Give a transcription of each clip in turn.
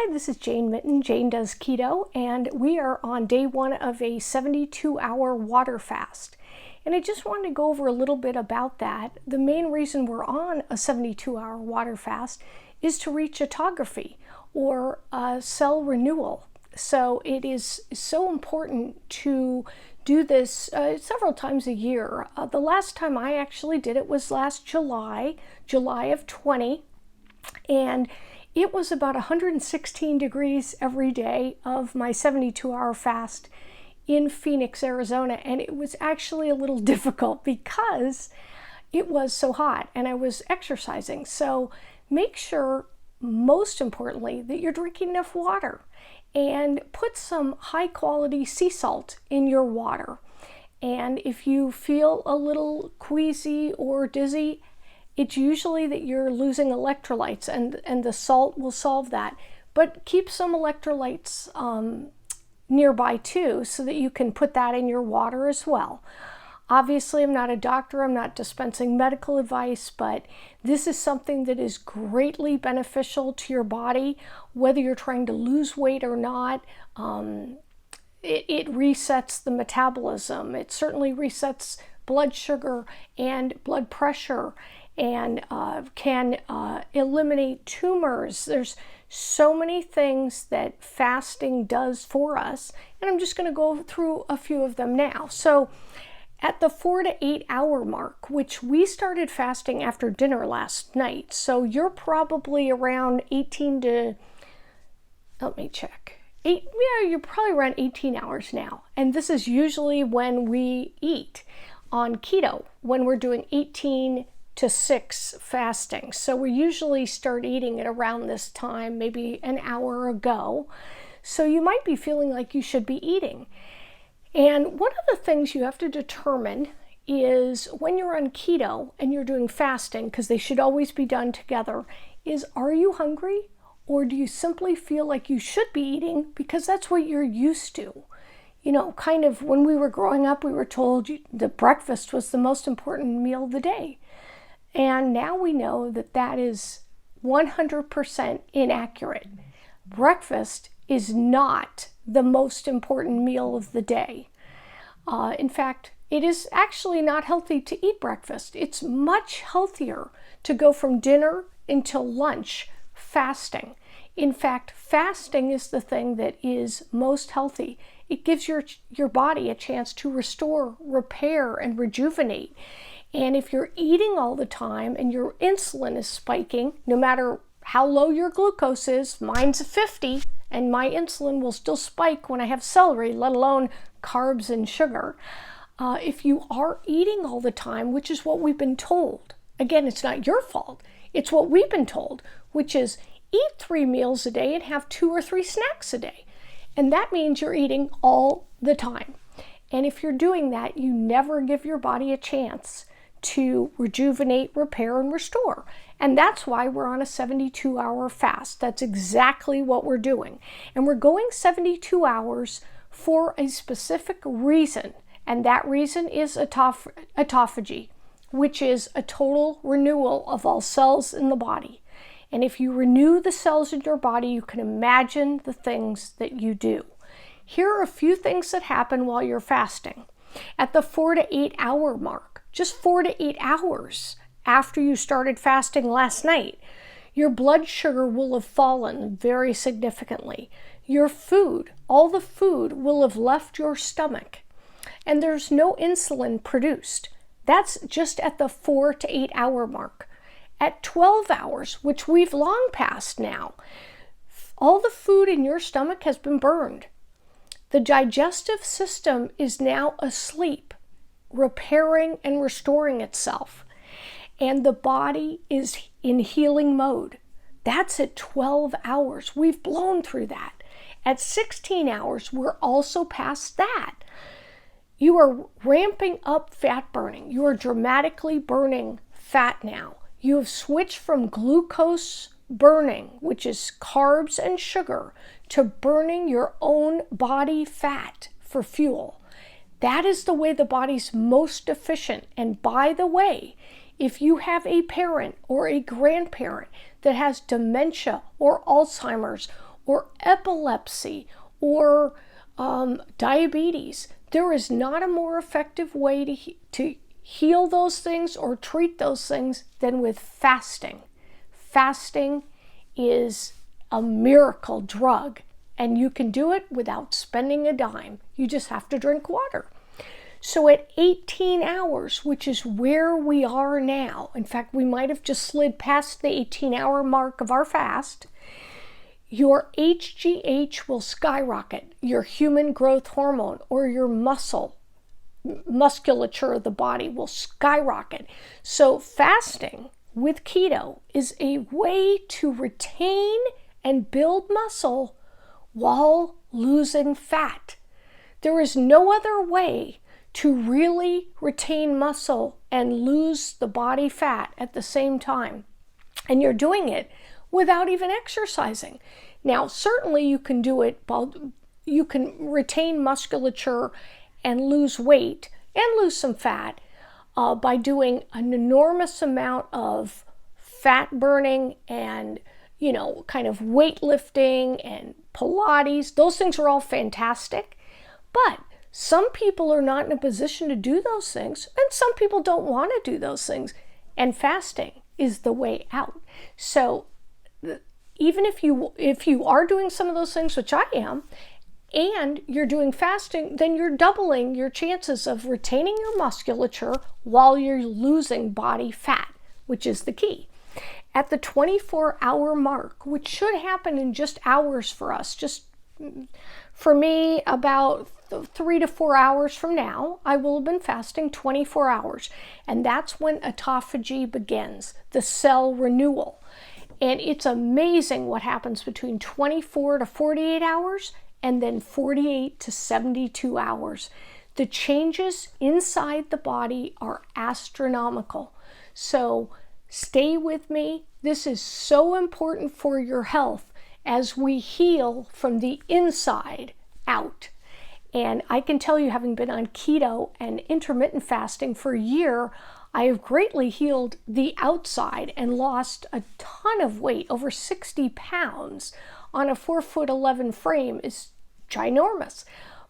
Hi, this is Jane Mitten. Jane Does Keto, and we are on day one of a 72-hour water fast. And I just wanted to go over a little bit about that. The main reason we're on a 72-hour water fast is to reach autophagy, or cell renewal. So it is so important to do this several times a year. The last time I actually did it was last July of 20, and it was about 116 degrees every day of my 72-hour fast in Phoenix, Arizona. And it was actually a little difficult because it was so hot and I was exercising. So make sure, most importantly, that you're drinking enough water, and put some high quality sea salt in your water. And if you feel a little queasy or dizzy, it's usually that you're losing electrolytes, and the salt will solve that. But keep some electrolytes nearby too, so that you can put that in your water as well. Obviously, I'm not a doctor, I'm not dispensing medical advice, but this is something that is greatly beneficial to your body, whether you're trying to lose weight or not. It resets the metabolism. It certainly resets blood sugar and blood pressure, and can eliminate tumors. There's so many things that fasting does for us, and I'm just going to go through a few of them now. So at the 4 to 8 hour mark, which we started fasting after dinner last night, so you're probably around 18 to, let me check, you're probably around 18 hours now. And this is usually when we eat on keto, when we're doing 18 to 6 fasting. So we usually start eating at around this time, maybe an hour ago. So you might be feeling like you should be eating. And one of the things you have to determine is, when you're on keto and you're doing fasting, because they should always be done together, is, are you hungry, or do you simply feel like you should be eating because that's what you're used to? You know, kind of when we were growing up, we were told that breakfast was the most important meal of the day. And now we know that that is 100% inaccurate. Breakfast is not the most important meal of the day. In fact, it is actually not healthy to eat breakfast. It's much healthier to go from dinner until lunch fasting. In fact, fasting is the thing that is most healthy. It gives your body a chance to restore, repair, and rejuvenate. And if you're eating all the time and your insulin is spiking, no matter how low your glucose is, mine's 50, and my insulin will still spike when I have celery, let alone carbs and sugar. If you are eating all the time, which is what we've been told, again, it's not your fault, it's what we've been told, which is eat 3 meals a day and have 2 or 3 snacks a day. And that means you're eating all the time. And if you're doing that, you never give your body a chance to rejuvenate, repair, and restore. And that's why we're on a 72-hour fast. That's exactly what we're doing. And we're going 72 hours for a specific reason. And that reason is autophagy, which is a total renewal of all cells in the body. And if you renew the cells in your body, you can imagine the things that you do. Here are a few things that happen while you're fasting. At the 4 to 8 hour mark, just 4 to 8 hours after you started fasting last night, your blood sugar will have fallen very significantly. Your food, all the food, will have left your stomach, and there's no insulin produced. That's just at the 4 to 8 hour mark. At 12 hours, which we've long passed now, all the food in your stomach has been burned. The digestive system is now asleep, repairing and restoring itself. And the body is in healing mode. That's at 12 hours. We've blown through that. At 16 hours, we're also past that. You are ramping up fat burning. You are dramatically burning fat now. You have switched from glucose burning, which is carbs and sugar, to burning your own body fat for fuel. That is the way the body's most efficient. And by the way, if you have a parent or a grandparent that has dementia or Alzheimer's or epilepsy or diabetes. There is not a more effective way to heal those things or treat those things than with fasting. Fasting is a miracle drug, and you can do it without spending a dime. You just have to drink water. So at 18 hours, which is where we are now, in fact, we might have just slid past the 18-hour mark of our fast, your HGH will skyrocket, your human growth hormone, or your musculature of the body will skyrocket. So fasting with keto is a way to retain and build muscle while losing fat. There is no other way to really retain muscle and lose the body fat at the same time. And you're doing it without even exercising. Now, certainly you can do it, you can retain musculature and lose weight and lose some fat by doing an enormous amount of fat burning and, kind of weightlifting and Pilates. Those things are all fantastic, but some people are not in a position to do those things, and some people don't want to do those things, and fasting is the way out. So even if you are doing some of those things, which I am, and you're doing fasting, then you're doubling your chances of retaining your musculature while you're losing body fat, which is the key. At the 24-hour mark, which should happen in just hours for us, just for me, about 3 to 4 hours from now, I will have been fasting 24 hours. And that's when autophagy begins, the cell renewal. And it's amazing what happens between 24 to 48 hours and then 48 to 72 hours. The changes inside the body are astronomical. So stay with me. This is so important for your health as we heal from the inside out. And I can tell you, having been on keto and intermittent fasting for a year, I have greatly healed the outside and lost a ton of weight. Over 60 pounds on a 4'11" frame is ginormous.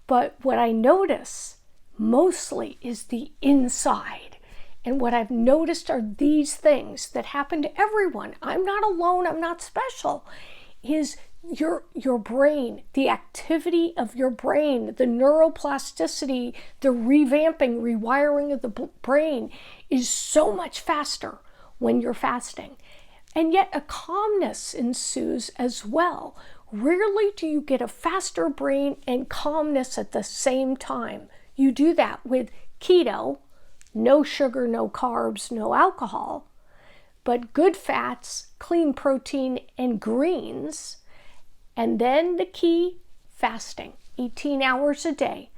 But what I notice mostly is the inside. And what I've noticed are these things that happen to everyone. I'm not alone, I'm not special. Is your brain, the activity of your brain, the neuroplasticity, the revamping, rewiring of the brain is so much faster when you're fasting. And yet a calmness ensues as well. Rarely do you get a faster brain and calmness at the same time. You do that with keto, no sugar, no carbs, no alcohol, but good fats, clean protein, and greens. And then the key, fasting, 18 hours a day.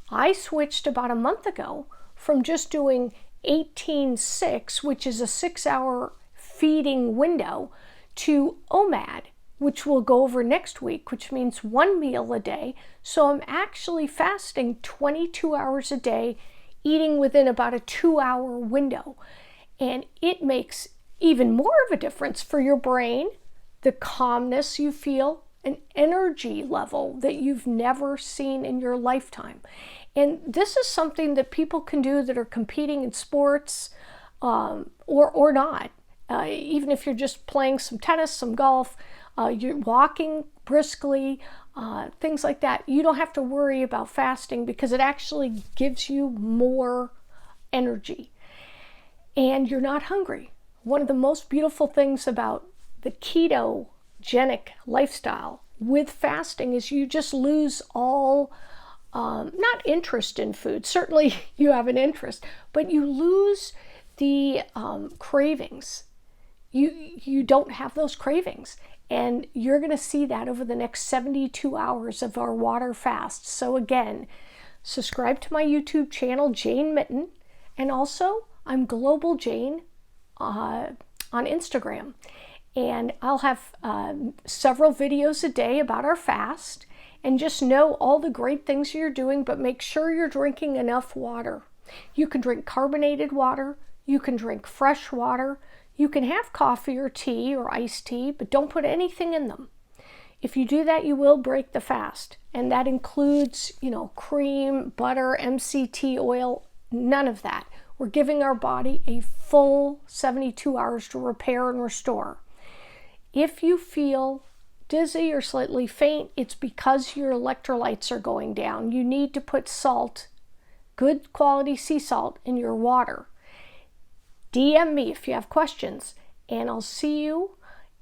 I switched about a month ago from just doing 18-6, which is a 6-hour feeding window, to OMAD, which we'll go over next week, which means 1 meal a day. So I'm actually fasting 22 hours a day, eating within about a 2-hour window. And it makes even more of a difference for your brain, the calmness you feel, an energy level that you've never seen in your lifetime. And this is something that people can do that are competing in sports or not. Even if you're just playing some tennis, some golf, you're walking briskly, things like that. You don't have to worry about fasting because it actually gives you more energy. And you're not hungry. One of the most beautiful things about the ketogenic lifestyle with fasting is you just lose all, not interest in food. Certainly you have an interest, but you lose the cravings. You don't have those cravings. And you're going to see that over the next 72 hours of our water fast. So again, subscribe to my YouTube channel, Jane Mitten, and also I'm Global Jane on Instagram. And I'll have several videos a day about our fast. And just know all the great things you're doing, but make sure you're drinking enough water. You can drink carbonated water. You can drink fresh water. You can have coffee or tea or iced tea, but don't put anything in them. If you do that, you will break the fast. And that includes, cream, butter, MCT oil, none of that. We're giving our body a full 72 hours to repair and restore. If you feel dizzy or slightly faint, it's because your electrolytes are going down. You need to put salt, good quality sea salt, in your water. DM me if you have questions, and I'll see you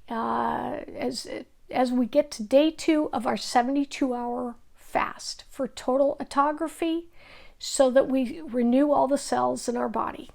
as we get to day 2 of our 72-hour fast for total autophagy, so that we renew all the cells in our body.